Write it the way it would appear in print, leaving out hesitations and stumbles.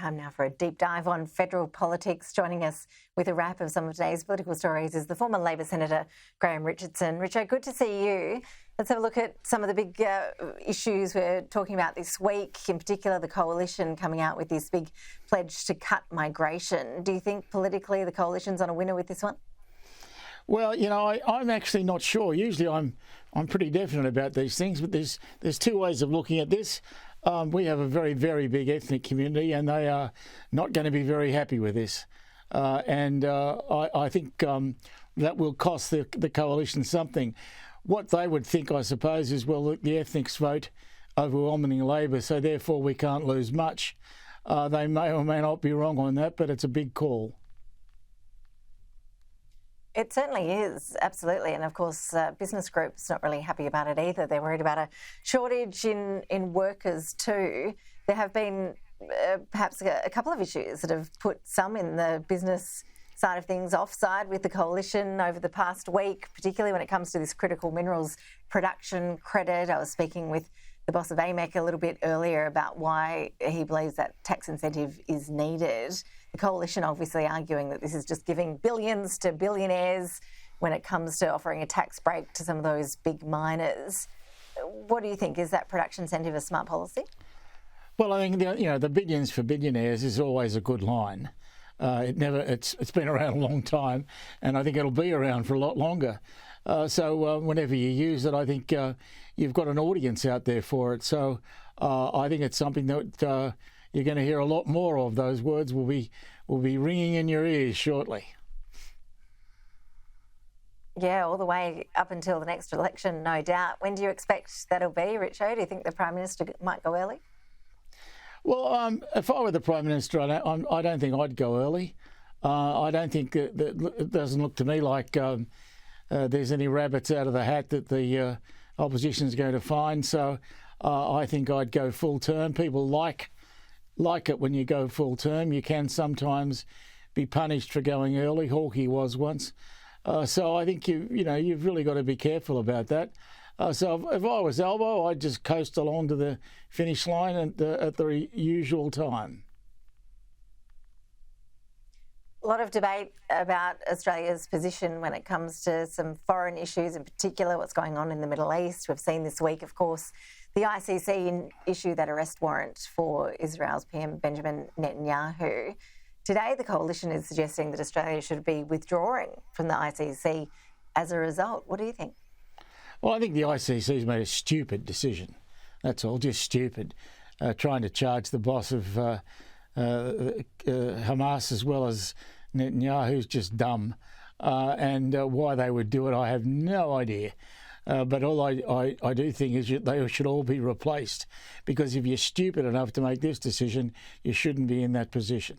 Time now for a deep dive on federal politics. Joining us with a wrap of some of today's political stories is the former Labor Senator Graham Richardson. Richo, good to see you. Let's have a look at some of the big issues we're talking about this week, in particular the Coalition coming out with this big pledge to cut migration. Do you think politically the Coalition's on a winner with this one? Well, you know, I'm actually not sure. Usually I'm pretty definite about these things, but there's two ways of looking at this. We have a very, very big ethnic community and they are not going to be very happy with this. I think that will cost the Coalition something. What they would think, I suppose, is, well, the ethnics vote overwhelmingly Labor, so therefore we can't lose much. They may or may not be wrong on that, but it's a big call. It certainly is, absolutely. And of course, business groups not really happy about it either. They're worried about a shortage in workers too. There have been perhaps a couple of issues that have put some in the business side of things offside with the Coalition over the past week, particularly when it comes to this critical minerals production credit. I was speaking with the boss of AMEC a little bit earlier about why he believes that tax incentive is needed. The Coalition obviously arguing that this is just giving billions to billionaires when it comes to offering a tax break to some of those big miners. What do you think? Is that production incentive a smart policy? Well, I think the billions for billionaires is always a good line. It's been around a long time, and I think it'll be around for a lot longer. So whenever you use it, I think you've got an audience out there for it. So I think it's something that you're going to hear a lot more of. Those words will be ringing in your ears shortly. Yeah, all the way up until the next election, no doubt. When do you expect that'll be, Richo? Do you think the Prime Minister might go early? Well, if I were the Prime Minister, I don't think I'd go early. I don't think it doesn't look to me like there's any rabbits out of the hat that the opposition is going to find. So I think I'd go full term. People like it when you go full term. You can sometimes be punished for going early. Hawkey was once. So I think you've really got to be careful about that. So if I was Albo, I'd just coast along to the finish line at the usual time. A lot of debate about Australia's position when it comes to some foreign issues, in particular what's going on in the Middle East. We've seen this week, of course, the ICC issue that arrest warrant for Israel's PM Benjamin Netanyahu. Today, the Coalition is suggesting that Australia should be withdrawing from the ICC as a result. What do you think? Well, I think the ICC's made a stupid decision. That's all, just stupid. Trying to charge the boss of Hamas as well as Netanyahu's just dumb. And why they would do it, I have no idea. But all I do think is they should all be replaced, because if you're stupid enough to make this decision, you shouldn't be in that position.